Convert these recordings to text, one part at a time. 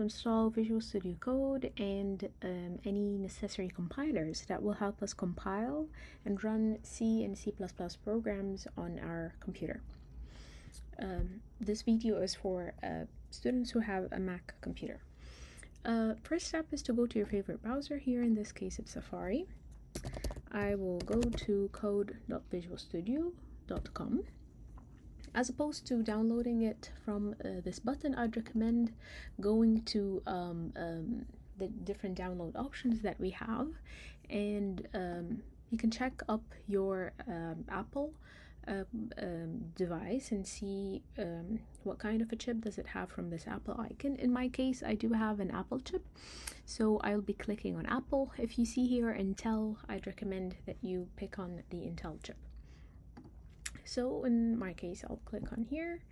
install Visual Studio Code and any necessary compilers that will help us compile and run C and C++ programs on our computer. This video is for students who have a Mac computer. First step is to go to your favorite browser. Here in this case it's Safari. I will go to code.visualstudio.com. As opposed to downloading it from this button, I'd recommend going to the different download options that we have, and you can check up your Apple device and see what kind of a chip does it have from this Apple icon. In my case, I do have an Apple chip, so I'll be clicking on Apple. If you see here Intel, I'd recommend that you pick on the Intel chip. So in my case, I'll click on here.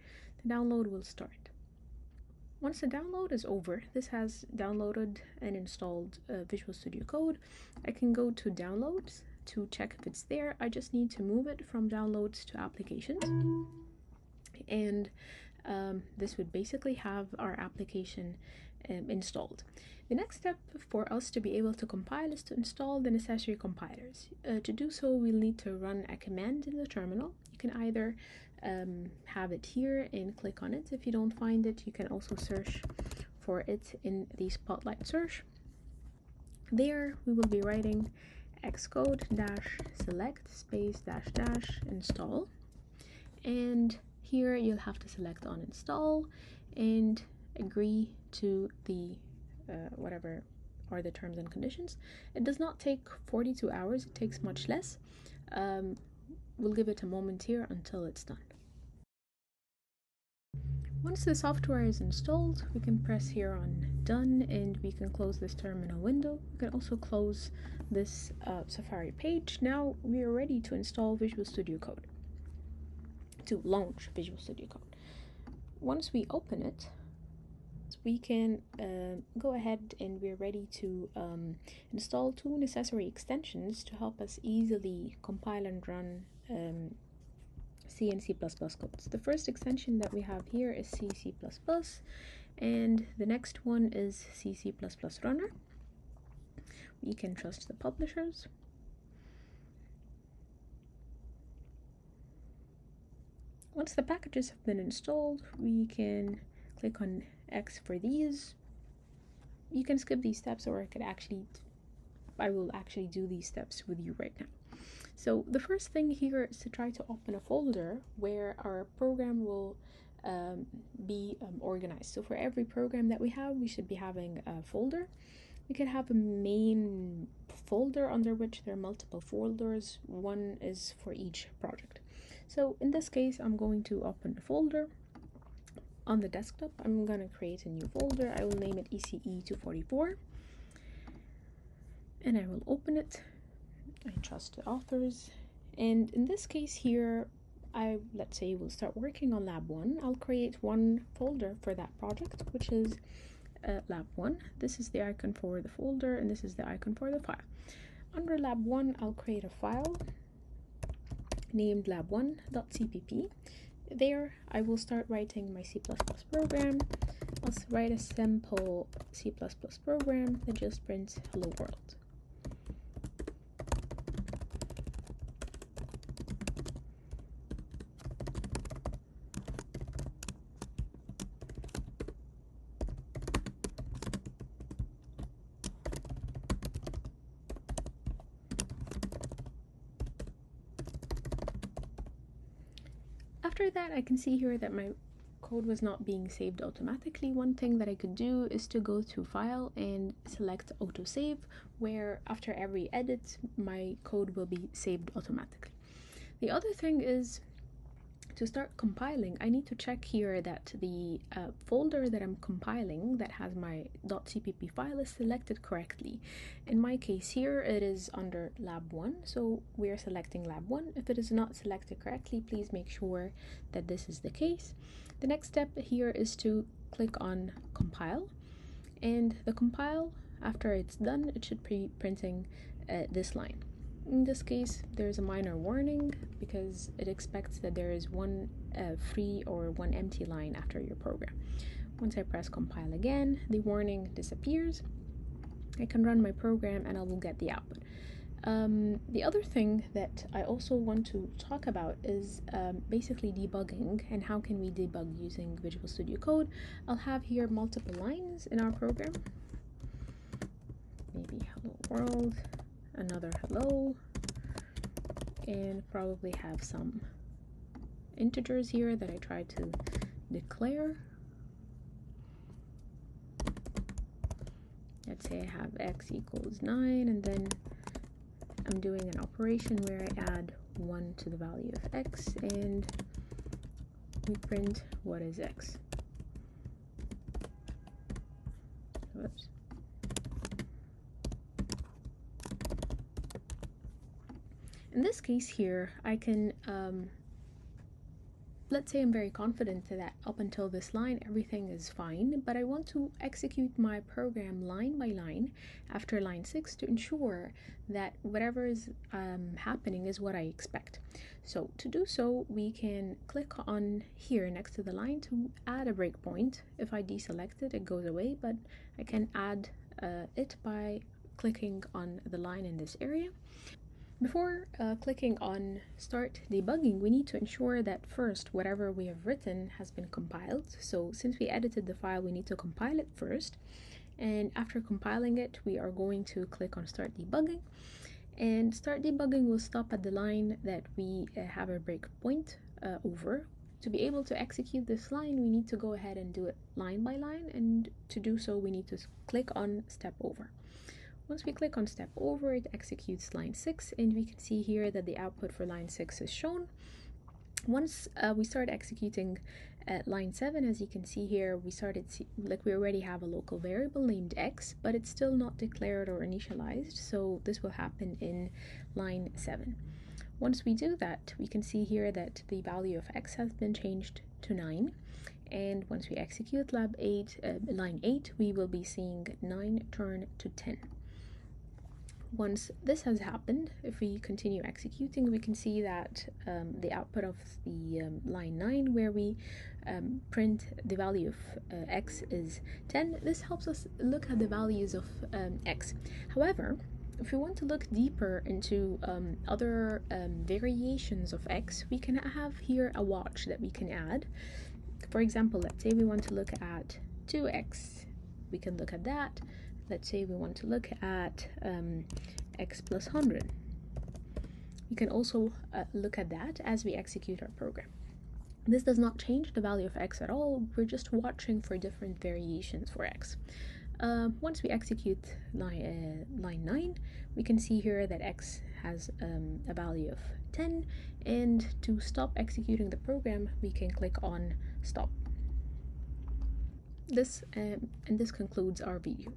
The download will start. Once the download is over, this has downloaded and installed Visual Studio Code. I can go to Downloads to check if it's there. I just need to move it from Downloads to Applications. And this would basically have our application installed. The next step for us to be able to compile is to install the necessary compilers. To do so, we'll need to run a command in the terminal. You can either have it here and click on it. If you don't find it, you can also search for it in the Spotlight search. There, we will be writing xcode -select --install, and here you'll have to select on install and agree to the whatever are the terms and conditions. It does not take 42 hours, it takes much less. We'll give it a moment here until it's done. Once the software is installed, we can press here on done and we can close this terminal window. We can also close this Safari page. Now we are ready to install Visual Studio Code, to launch Visual Studio Code. Once we open it, we can go ahead and we're ready to install two necessary extensions to help us easily compile and run C and C++ codes. The first extension that we have here is C++, and the next one is C++ Runner. We can trust the publishers. Once the packages have been installed, we can click on X for these. You can skip these steps, or I will actually do these steps with you right now. So the first thing here is to try to open a folder where our program will be organized. So for every program that we have, we should be having a folder. We could have a main folder under which there are multiple folders. One is for each project. So in this case, I'm going to open a folder. On the desktop, I'm going to create a new folder. I will name it ECE244. And I will open it. I trust the authors. And in this case here, let's say we'll start working on Lab 1. I'll create one folder for that project, which is Lab 1. This is the icon for the folder, and this is the icon for the file. Under Lab 1, I'll create a file named lab1.cpp. There, I will start writing my C++ program. I'll write a simple C++ program that just prints hello world. After that, I can see here that my code was not being saved automatically. One thing that I could do is to go to File and select Autosave, where after every edit, my code will be saved automatically. The other thing is to start compiling. I need to check here that the folder that I'm compiling that has my .cpp file is selected correctly. In my case here, it is under Lab 1, so we are selecting Lab 1. If it is not selected correctly, please make sure that this is the case. The next step here is to click on Compile, and the compile, after it's done, it should be printing this line. In this case, there's a minor warning because it expects that there is one free or one empty line after your program. Once I press compile again, the warning disappears. I can run my program and I will get the output. The other thing that I also want to talk about is basically debugging and how can we debug using Visual Studio Code. I'll have here multiple lines in our program. Maybe hello world, another hello, and probably have some integers here that I try to declare. Let's say I have x equals 9, and then I'm doing an operation where I add 1 to the value of x, and we print what is x. Whoops. In this case here, I can, let's say I'm very confident that up until this line everything is fine, but I want to execute my program line by line after line 6 to ensure that whatever is happening is what I expect. So to do so, we can click on here next to the line to add a breakpoint. If I deselect it, it goes away, but I can add it by clicking on the line in this area. Before clicking on start debugging, we need to ensure that first whatever we have written has been compiled. So since we edited the file, we need to compile it first. And after compiling it, we are going to click on start debugging. And start debugging will stop at the line that we have a breakpoint over. To be able to execute this line, we need to go ahead and do it line by line. And to do so, we need to click on step over. Once we click on step over, it executes line 6, and we can see here that the output for line 6 is shown. Once we start executing at line 7, as you can see here, we already have a local variable named x, but it's still not declared or initialized, so this will happen in line 7. Once we do that, we can see here that the value of x has been changed to 9. And once we execute line 8, we will be seeing 9 turn to 10. Once this has happened, if we continue executing, we can see that the output of the line 9, where we print the value of x is 10. This helps us look at the values of x. However, if we want to look deeper into other variations of x, we can have here a watch that we can add. For example, let's say we want to look at 2x. We can look at that. Let's say we want to look at x plus 100. We can also look at that as we execute our program. This does not change the value of x at all. We're just watching for different variations for x. Once we execute line 9, we can see here that x has a value of 10, and to stop executing the program, we can click on stop. This concludes our video.